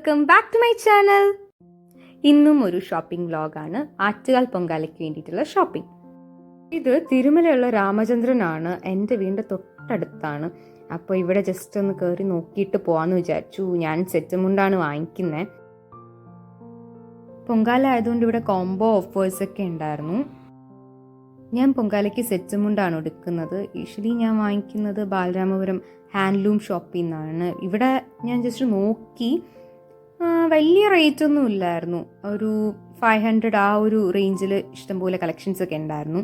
Welcome back to my channel. ഇന്നും ഒരു shopping വ്ലോഗാണ്. Attukal പൊങ്കാലയ്ക്ക് വേണ്ടിയിട്ടുള്ള ഷോപ്പിംഗ്. ഇത് തിരുമലയുള്ള രാമചന്ദ്രനാണ്. എൻ്റെ വീടിൻ്റെ തൊട്ടടുത്താണ്. അപ്പോൾ ഇവിടെ ജസ്റ്റ് ഒന്ന് കയറി നോക്കിയിട്ട് പോകാമെന്ന് വിചാരിച്ചു. ഞാൻ സെറ്റ് മുണ്ടാണ് വാങ്ങിക്കുന്നത്. പൊങ്കാല ആയതുകൊണ്ട് ഇവിടെ കോംബോ ഓഫേഴ്സൊക്കെ ഉണ്ടായിരുന്നു. ഞാൻ പൊങ്കാലയ്ക്ക് സെറ്റ് മുണ്ടാണ് എടുക്കുന്നത്. യൂഷ്വലി ഞാൻ വാങ്ങിക്കുന്നത് ബാലരാമപുരം ഹാൻഡ്ലൂം ഷോപ്പിൽ നിന്നാണ്. ഇവിടെ ഞാൻ ജസ്റ്റ് നോക്കി, വലിയ റേറ്റ് ഒന്നും ഇല്ലായിരുന്നു. ഒരു 500 ആ ഒരു റേഞ്ചിൽ ഇഷ്ടംപോലെ കളക്ഷൻസ് ഒക്കെ ഉണ്ടായിരുന്നു.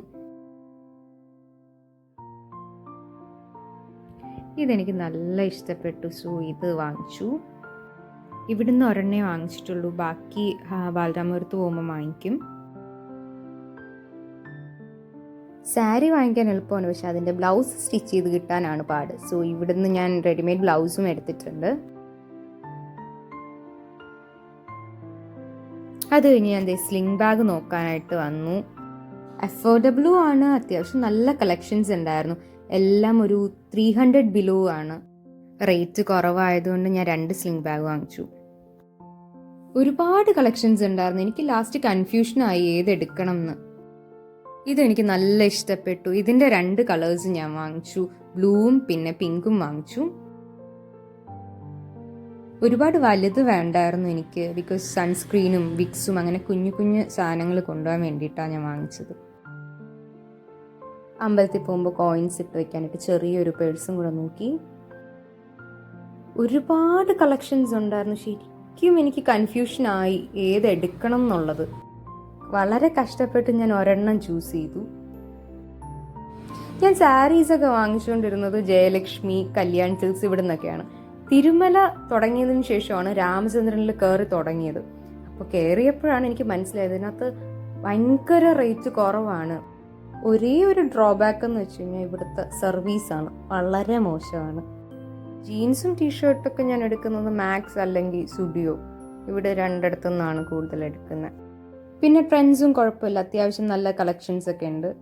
ഇതെനിക്ക് നല്ല ഇഷ്ടപ്പെട്ടു. സോ ഇത് വാങ്ങിച്ചു. ഇവിടുന്ന് ഒരെണ്ണേ വാങ്ങിച്ചിട്ടുള്ളൂ. ബാക്കി ബാലരാമപുരത്ത് പോകുമ്പോൾ വാങ്ങിക്കും. സാരി വാങ്ങിക്കാൻ എളുപ്പമാണ്, പക്ഷെ അതിൻ്റെ ബ്ലൗസ് സ്റ്റിച്ച് ചെയ്ത് കിട്ടാനാണ് പാട്. സോ ഇവിടുന്ന് ഞാൻ റെഡിമെയ്ഡ് ബ്ലൗസും എടുത്തിട്ടുണ്ട്. അത് കഴിഞ്ഞ് ഞാൻ സ്ലിംഗ് ബാഗ് നോക്കാനായിട്ട് വന്നു. അഫോർഡബിളും ആണ്, അത്യാവശ്യം നല്ല കളക്ഷൻസ് ഉണ്ടായിരുന്നു. എല്ലാം ഒരു 300 ബിലോ ആണ്. റേറ്റ് കുറവായതുകൊണ്ട് ഞാൻ 2 സ്ലിംഗ് ബാഗ് വാങ്ങിച്ചു. ഒരുപാട് കളക്ഷൻസ് ഉണ്ടായിരുന്നു. എനിക്ക് ലാസ്റ്റ് കൺഫ്യൂഷനായി ഏതെടുക്കണം എന്ന്. ഇതെനിക്ക് നല്ല ഇഷ്ടപ്പെട്ടു. ഇതിൻ്റെ 2 കളേഴ്സ് ഞാൻ വാങ്ങിച്ചു. ബ്ലൂവും പിന്നെ പിങ്കും വാങ്ങിച്ചു. ഒരുപാട് വലുത് വേണ്ടായിരുന്നു എനിക്ക്, ബിക്കോസ് സൺസ്ക്രീനും വിക്സും അങ്ങനെ കുഞ്ഞു കുഞ്ഞു സാധനങ്ങൾ കൊണ്ടുപോകാൻ വേണ്ടിയിട്ടാണ് ഞാൻ വാങ്ങിച്ചത്. അമ്പലത്തിൽ പോകുമ്പോൾ കോയിൻസ് ഇട്ട് വയ്ക്കാനായിട്ട് ചെറിയൊരു പേഴ്സും കൂടെ നോക്കി. ഒരുപാട് കളക്ഷൻസ് ഉണ്ടായിരുന്നു. ശരിക്കും എനിക്ക് കൺഫ്യൂഷനായി ഏതെടുക്കണം എന്നുള്ളത്. വളരെ കഷ്ടപ്പെട്ട് ഞാൻ ഒരെണ്ണം ചൂസ് ചെയ്തു. ഞാൻ സാരീസൊക്കെ വാങ്ങിച്ചുകൊണ്ടിരുന്നത് ജയലക്ഷ്മി, കല്യാൺ സിൽക്സ് ഇവിടെ നിന്നൊക്കെയാണ്. തിരുമല തുടങ്ങിയതിന് ശേഷമാണ് രാമചന്ദ്രനിൽ കയറി തുടങ്ങിയത്. അപ്പോൾ കയറിയപ്പോഴാണ് എനിക്ക് മനസ്സിലായത് ഇതിനകത്ത് ഭയങ്കര റേറ്റ് കുറവാണ്. ഒരേ ഒരു ഡ്രോബാക്ക് എന്ന് വെച്ച് കഴിഞ്ഞാൽ ഇവിടുത്തെ സർവീസാണ്, വളരെ മോശമാണ്. ജീൻസും ടീഷർട്ടൊക്കെ ഞാൻ എടുക്കുന്നത് മാക്സ് അല്ലെങ്കിൽ സുഡിയോ. ഇവിടെ 2 നിന്നാണ് കൂടുതൽ എടുക്കുന്നത്. പിന്നെ ട്രെൻഡ്സും കുഴപ്പമില്ല, അത്യാവശ്യം നല്ല കളക്ഷൻസ് ഒക്കെ ഉണ്ട്.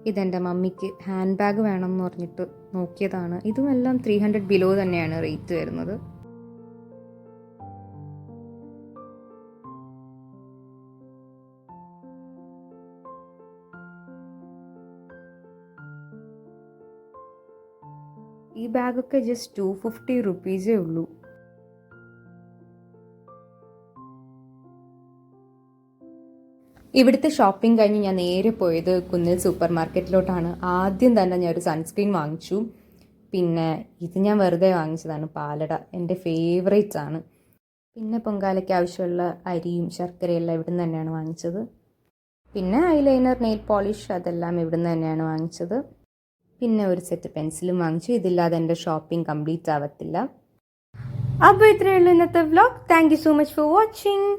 ഇതെൻ്റെ മമ്മിക്ക് ഹാൻഡ് ബാഗ് വേണം എന്ന് പറഞ്ഞിട്ട് നോക്കിയതാണ്. ഇതും എല്ലാം 300 ബിലോ തന്നെയാണ് റേറ്റ് വരുന്നത്. ഈ ബാഗൊക്കെ ജസ്റ്റ് 250 റുപ്പീസേ ഉള്ളൂ. ഇവിടുത്തെ ഷോപ്പിംഗ് കഴിഞ്ഞ് ഞാൻ നേരെ പോയത് കുന്നിൽ സൂപ്പർ മാർക്കറ്റിലോട്ടാണ്. ആദ്യം തന്നെ ഞാൻ ഒരു സൺസ്ക്രീൻ വാങ്ങിച്ചു. പിന്നെ ഇത് ഞാൻ വെറുതെ വാങ്ങിച്ചതാണ്, പാലട, എൻ്റെ ഫേവറേറ്റ് ആണ്. പിന്നെ പൊങ്കാലയ്ക്ക് ആവശ്യമുള്ള അരിയും ശർക്കരയെല്ലാം ഇവിടുന്ന് തന്നെയാണ് വാങ്ങിച്ചത്. പിന്നെ ഐലൈനർ, നെയിൽ പോളിഷ് അതെല്ലാം ഇവിടുന്ന് തന്നെയാണ് വാങ്ങിച്ചത്. പിന്നെ ഒരു സെറ്റ് പെൻസിലും വാങ്ങിച്ചു. ഇതില്ലാതെ എൻ്റെ ഷോപ്പിംഗ് കംപ്ലീറ്റ് ആവത്തില്ല. അപ്പോൾ ഇത്രയേ ഉള്ളൂ ഇന്നത്തെ vlog. Thank you so much for watching.